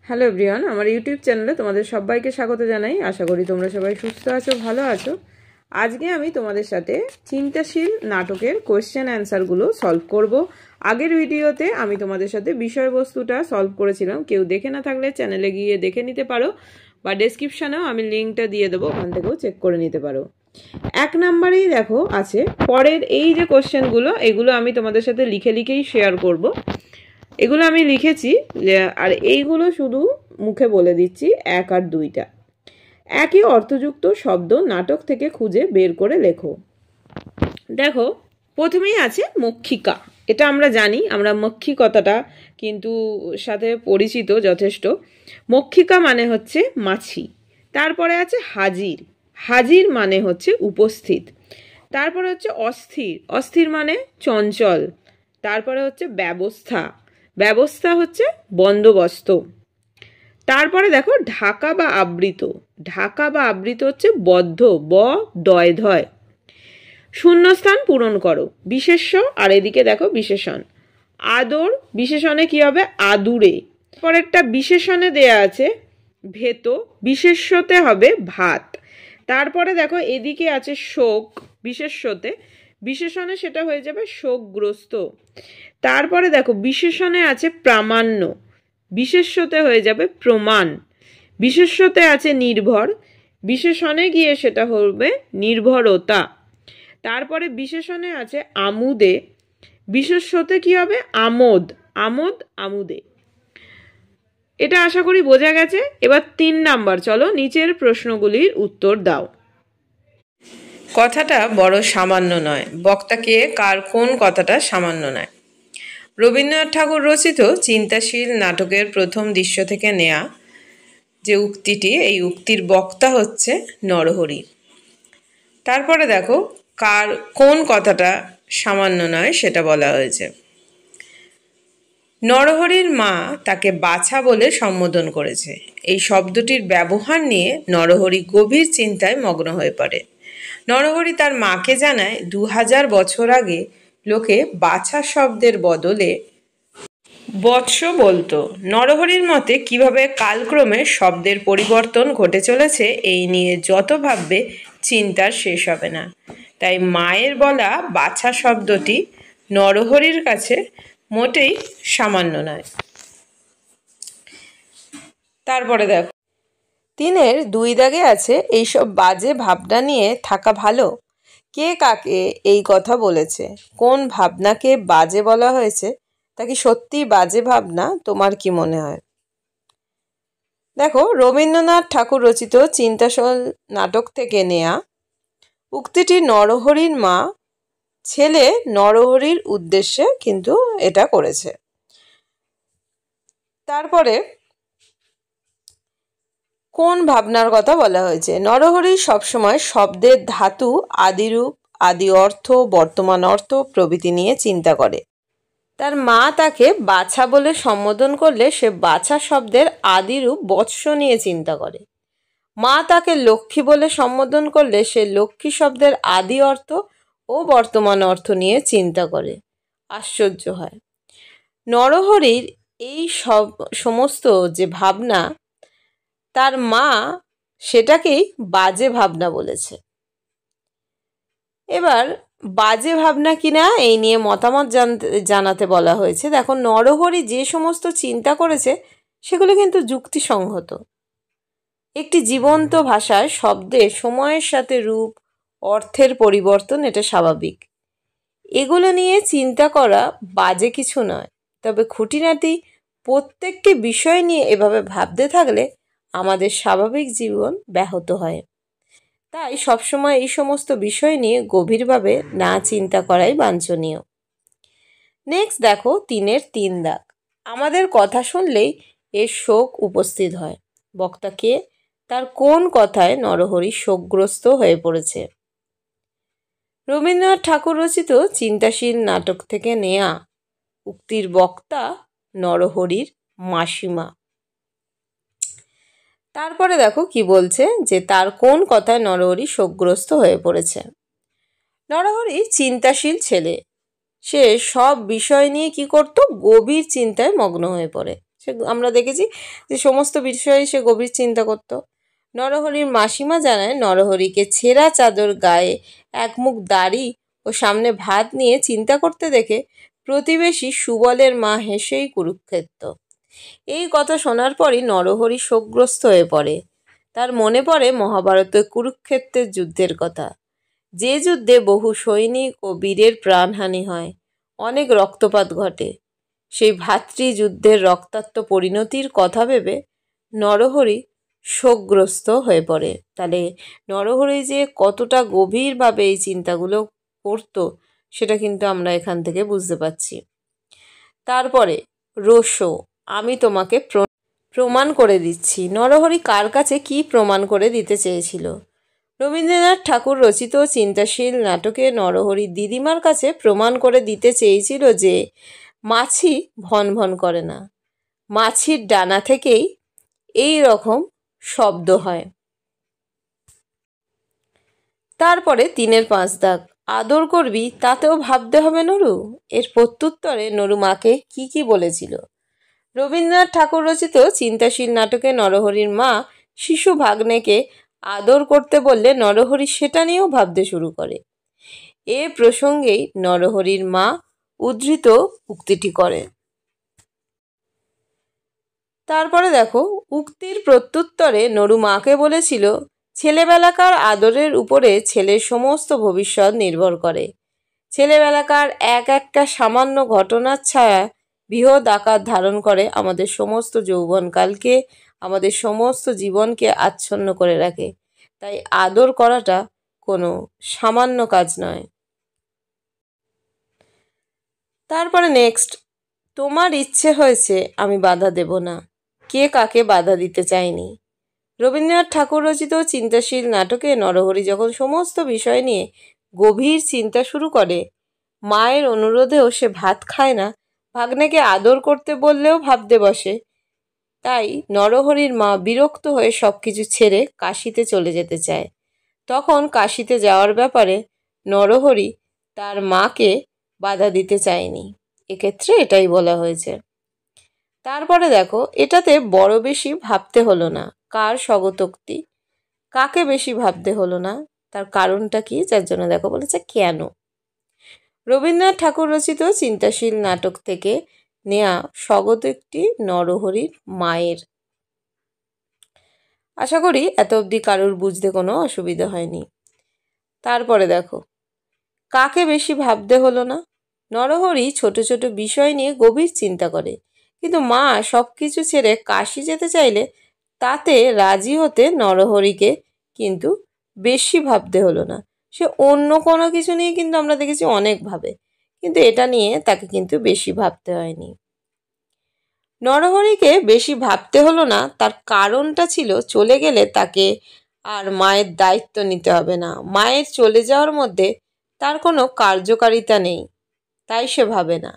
Hello everyone, আমার YouTube চ্যানেলে তোমাদের সবাইকে স্বাগত জানাই। আশা করি তোমরা সবাই সুস্থ আছো, ভালো আছো। আজকে আমি তোমাদের সাথে চিন্তাশীল নাটকের কোয়েশ্চেন অ্যান্সারগুলো সলভ করব। আগের ভিডিওতে আমি তোমাদের সাথে বিষয়বস্তুটা সলভ করেছিলাম, কেউ দেখে না থাকলে চ্যানেলে গিয়ে দেখে নিতে পারো বা ডেসক্রিপশানেও আমি লিঙ্কটা দিয়ে দেবো, ওখান থেকেও চেক করে নিতে পারো। 1 নম্বরেই দেখো আছে পরের এই যে কোয়েশ্চেনগুলো, এগুলো আমি তোমাদের সাথে লিখেই শেয়ার করব। এগুলো আমি লিখেছি আর এইগুলো শুধু মুখে বলে দিচ্ছি, 1 আর 2টা। একই অর্থযুক্ত শব্দ নাটক থেকে খুঁজে বের করে লেখো। দেখো প্রথমেই আছে মক্ষিকা। এটা আমরা জানি, আমরা মক্ষী কথাটা কিন্তু সাথে পরিচিত যথেষ্ট। মক্ষিকা মানে হচ্ছে মাছি। তারপরে আছে হাজির। হাজির মানে হচ্ছে উপস্থিত। তারপরে হচ্ছে অস্থির। অস্থির মানে চঞ্চল। তারপরে হচ্ছে ব্যবস্থা। ব্যবস্থা হচ্ছে বন্দোবস্ত। তারপরে দেখো ঢাকা বা আবৃত। ঢাকা বা আবৃত হচ্ছে বদ্ধ, ব দয় ধয়। শূন্যস্থান পূরণ করো। বিশেষ্য আর এদিকে দেখো বিশেষণ। আদর বিশেষণে কি হবে? আদুরে। পরেরটা বিশেষণে দেয়া আছে ভেত, বিশেষ্যতে হবে ভাত। তারপরে দেখো এদিকে আছে শোক বিশেষ্যতে, বিশেষণে সেটা হয়ে যাবে শোকগ্রস্ত। তারপরে দেখো বিশেষণে আছে প্রামাণ্য, বিশেষ্যতে হয়ে যাবে প্রমাণ। বিশেষ্যতে আছে নির্ভর, বিশেষণে গিয়ে সেটা হবে নির্ভরতা। তারপরে বিশেষণে আছে আমুদে, বিশেষ্যতে কি হবে? আমোদ, আমোদ আমুদে। এটা আশা করি বোঝা গেছে। এবার 3 নাম্বার, চলো নিচের প্রশ্নগুলির উত্তর দাও। কথাটা বড় সামান্য নয়, বক্তাকে কার কোন কথাটা সামান্য নয়। রবীন্দ্রনাথ ঠাকুর রচিত চিন্তাশীল নাটকের প্রথম দৃশ্য থেকে নেয়া যে উক্তিটি, এই উক্তির বক্তা হচ্ছে নরহরি। তারপরে দেখো কার কোন কথাটা সামান্য নয় সেটা বলা হয়েছে। নরহরির মা তাকে বাছা বলে সম্বোধন করেছে। এই শব্দটির ব্যবহার নিয়ে নরহরি গভীর চিন্তায় মগ্ন হয়ে পড়ে। নরহরি তার মাকে জানায় 2000 বছর আগে লোকে বাছা শব্দের বদলে বৎস বলতো। নরহরির মতে কিভাবে কালক্রমে শব্দের পরিবর্তন ঘটে চলেছে এই নিয়ে যত ভাববে চিন্তার শেষ হবে না। তাই মায়ের বলা বাছা শব্দটি নরহরির কাছে মোটেই সামান্য নয়। তারপরে দেখো 3-এর 2 দাগে আছে এইসব বাজে ভাবনা নিয়ে থাকা ভালো। কে কাকে এই কথা বলেছে? কোন ভাবনাকে বাজে বলা হয়েছে? তা কি সত্যি বাজে ভাবনা? তোমার কি মনে হয়? দেখো রবীন্দ্রনাথ ঠাকুর রচিত চিন্তাশীল নাটক থেকে নেয়া উক্তিটি নরহরির মা ছেলে নরহরির উদ্দেশ্যে কিন্তু এটা করেছে। তারপরে কোন ভাবনার কথা বলা হয়েছে? নরহরি সবসময় শব্দের ধাতু, আদিরূপ, আদি অর্থ, বর্তমান অর্থ প্রভৃতি নিয়ে চিন্তা করে। তার মা তাকে বাছা বলে সম্বোধন করলে সে বাছা শব্দের আদিরূপ বৎস নিয়ে চিন্তা করে। মা তাকে লক্ষ্মী বলে সম্বোধন করলে সে লক্ষ্মী শব্দের আদি অর্থ ও বর্তমান অর্থ নিয়ে চিন্তা করে। আশ্চর্য হয়। নরহরির এই সমস্ত যে ভাবনা, তার মা সেটাকেই বাজে ভাবনা বলেছে। এবার বাজে ভাবনা কিনা এই নিয়ে মতামত জানাতে বলা হয়েছে। দেখো নরহরি যে সমস্ত চিন্তা করেছে সেগুলো কিন্তু যুক্তিসঙ্গত। একটি জীবন্ত ভাষায় শব্দের সময়ের সাথে রূপ, অর্থের পরিবর্তন এটা স্বাভাবিক। এগুলো নিয়ে চিন্তা করা বাজে কিছু নয়। তবে খুঁটিনাটি প্রত্যেকটি বিষয় নিয়ে এভাবে ভাবতে থাকলে আমাদের স্বাভাবিক জীবন ব্যাহত হয়। তাই সবসময় এই সমস্ত বিষয় নিয়ে গভীরভাবে না চিন্তা করাই বাঞ্ছনীয়। নেক্সট দেখো 3-এর 3 দাগ। আমাদের কথা শুনলেই এর শোক উপস্থিত হয়। বক্তাকে তার কোন কথায় নরহরি শোকগ্রস্ত হয়ে পড়েছে? রবীন্দ্রনাথ ঠাকুর রচিত চিন্তাশীল নাটক থেকে নেয়া উক্তির বক্তা নরহরির মাসিমা। তারপরে দেখো কি বলছে যে তার কোন কথায় নরহরি শোকগ্রস্ত হয়ে পড়েছে। নরহরি চিন্তাশীল ছেলে। সে সব বিষয় নিয়ে কি করত? গভীর চিন্তায় মগ্ন হয়ে পড়ে। সে আমরা দেখেছি যে সমস্ত বিষয়ে সে গভীর চিন্তা করত। নরহরির মাসিমা জানায় নরহরিকে ছেঁড়া চাদর গায়ে, এক মুখ দাড়ি ও সামনে ভাত নিয়ে চিন্তা করতে দেখে প্রতিবেশী সুবলের মা হেসেই কুরুক্ষেত্র। এই কথা শোনার পরই নরহরি শোকগ্রস্ত হয়ে পড়ে। তার মনে পড়ে মহাভারতের কুরুক্ষেত্রের যুদ্ধের কথা, যে যুদ্ধে বহু সৈনিক ও বীরের প্রাণহানি হয়, অনেক রক্তপাত ঘটে। সেই ভাতৃযুদ্ধের রক্তাক্ত পরিণতির কথা ভেবে নরহরি শোকগ্রস্ত হয়ে পড়ে। তাহলে নরহরি যে কতটা গভীরভাবে এই চিন্তাগুলো করত সেটা কিন্তু আমরা এখান থেকে বুঝতে পারছি। তারপরে রোশো, আমি তোমাকে প্রমাণ করে দিচ্ছি। নরহরি কার কাছে কি প্রমাণ করে দিতে চেয়েছিল? রবীন্দ্রনাথ ঠাকুর রচিত চিন্তাশীল নাটকে নরহরি দিদিমার কাছে প্রমাণ করে দিতে চেয়েছিল যে মাছি ভন ভন করে না, মাছির ডানা থেকেই এই রকম শব্দ হয়। তারপরে 3-এর 5 দাগ, আদর করবি তাতেও ভাবতে হবে নরু। এর প্রত্যুত্তরে নরু মাকে কি বলেছিল? রবীন্দ্রনাথ ঠাকুর রচিত চিন্তাশীল নাটকে নরহরির মা শিশু ভাগ্নেকে আদর করতে বললে নরহরি সেটা নিয়েও ভাবতে শুরু করে। এ প্রসঙ্গেই নরহরির মা উদ্ধৃত উক্তিটি করে। তারপরে দেখো, উক্তির প্রত্যুত্তরে নরু মাকে বলেছিল, ছেলেবেলাকার আদরের উপরে ছেলের সমস্ত ভবিষ্যৎ নির্ভর করে। ছেলেবেলাকার একটা সামান্য ঘটনার ছায়া বৃহৎ আকার ধারণ করে আমাদের সমস্ত যৌবনকালকে, আমাদের সমস্ত জীবনকে আচ্ছন্ন করে রাখে। তাই আদর করাটা কোনো সামান্য কাজ নয়। তারপরে নেক্সট, তোমার ইচ্ছে হয়েছে, আমি বাধা দেব না। কে কাকে বাধা দিতে চায়নি? রবীন্দ্রনাথ ঠাকুর রচিত চিন্তাশীল নাটকে নরহরি যখন সমস্ত বিষয় নিয়ে গভীর চিন্তা শুরু করে, মায়ের অনুরোধেও সে ভাত খায় না, ভাগ্নেকে আদর করতে বললেও ভাবতে বসে। তাই নরহরির মা বিরক্ত হয়ে সব কিছু ছেড়ে কাশিতে চলে যেতে চায়। তখন কাশিতে যাওয়ার ব্যাপারে নরহরি তার মাকে বাধা দিতে চায়নি, এক্ষেত্রে এটাই বলা হয়েছে। তারপরে দেখো, এটাতে বড় বেশি ভাবতে হলো না। কার স্বগতোক্তি? কাকে বেশি ভাবতে হলো না, তার কারণটা কি? যার জন্য দেখো বলেছে কেন। রবীন্দ্রনাথ ঠাকুর রচিত চিন্তাশীল নাটক থেকে নেয়া স্বগতোক্তি নরহরির মায়ের। আশা করি এত অবধি কারোর বুঝতে কোনো অসুবিধা হয়নি। তারপরে দেখো, কাকে বেশি ভাবতে হলো না? নরহরি ছোট ছোট বিষয় নিয়ে গভীর চিন্তা করে, কিন্তু মা সব কিছু ছেড়ে কাশি যেতে চাইলে তাতে রাজি হতে নরহরিকে কিন্তু বেশি ভাবতে হলো না। সে অন্য কোনো কিছু নিয়ে কিন্তু আমরা দেখেছি অনেক ভাবে, কিন্তু এটা নিয়ে তাকে কিন্তু বেশি ভাবতে হয়নি। নরহরিকে বেশি ভাবতে হলো না, তার কারণটা ছিল চলে গেলে তাকে আর মায়ের দায়িত্ব নিতে হবে না। মায়ের চলে যাওয়ার মধ্যে তার কোনো কার্যকারিতা নেই, তাই সে ভাবে না।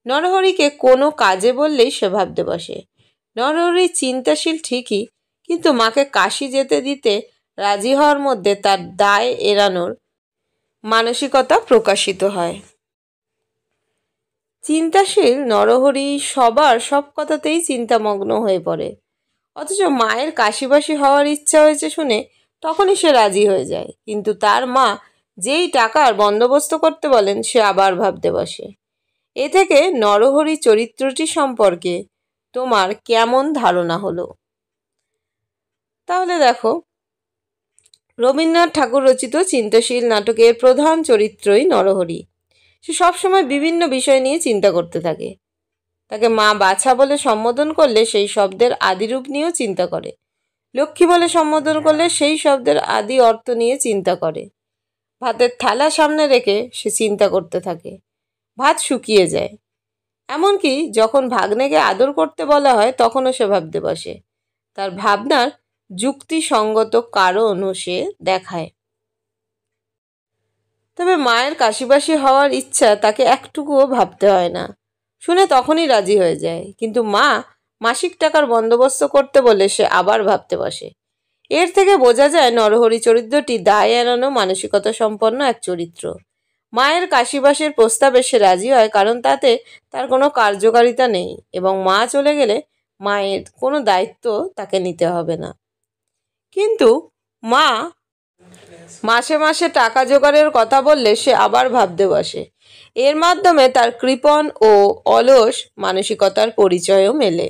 নরহরিকে কোনো কাজে বললেই সে ভাবতে বসে। নরহরি চিন্তাশীল ঠিকই, কিন্তু মাকে কাশি যেতে দিতে রাজি হওয়ার মধ্যে তার দায় এড়ানোর মানসিকতা প্রকাশিত হয়। চিন্তাশীল নরহরি সবার সব কথাতেই চিন্তামগ্ন হয়ে পড়ে, অথচ মায়ের কাশিবাসি হওয়ার ইচ্ছা হয়েছে শুনে তখনই সে রাজি হয়ে যায়। কিন্তু তার মা যেই টাকার বন্দোবস্ত করতে বলেন সে আবার ভাবতে বসে। এ থেকে নরহরি চরিত্রটি সম্পর্কে তোমার কেমন ধারণা হলো? তাহলে দেখো, রবীন্দ্রনাথ ঠাকুর রচিত চিন্তাশীল নাটকের প্রধান চরিত্রই নরহরি। সে সবসময় বিভিন্ন বিষয় নিয়ে চিন্তা করতে থাকে। তাকে মা বাছা বলে সম্বোধন করলে সেই শব্দের আদিরূপ নিয়েও চিন্তা করে। লক্ষ্মী বলে সম্বোধন করলে সেই শব্দের আদি অর্থ নিয়ে চিন্তা করে। ভাতের থালা সামনে রেখে সে চিন্তা করতে থাকে। ভাত শুকিয়ে যায়। এমনকি যখন ভাগ্নেকে আদর করতে বলা হয় তখনও সে ভাবতে বসে। তার ভাবনার যুক্তিসঙ্গত কারণও সে দেখায়। তবে মায়ের কাশিবাসি হওয়ার ইচ্ছা তাকে একটুকুও ভাবতে হয় না, শুনে তখনই রাজি হয়ে যায়। কিন্তু মা মাসিক টাকার বন্দোবস্ত করতে বলে সে আবার ভাবতে বসে। এর থেকে বোঝা যায় নরহরি চরিত্রটি দায় এড়ানো মানসিকতা সম্পন্ন এক চরিত্র। মায়ের কাশিবাসের প্রস্তাবে সে রাজি হয়, কারণ তাতে তার কোনো কার্যকারিতা নেই এবং মা চলে গেলে মায়ের কোনো দায়িত্ব তাকে নিতে হবে না। কিন্তু মা মাসে মাসে টাকা জোগাড়ের কথা বললে সে আবার ভাবতে বসে। এর মাধ্যমে তার কৃপণ ও অলস মানসিকতার পরিচয়ও মেলে।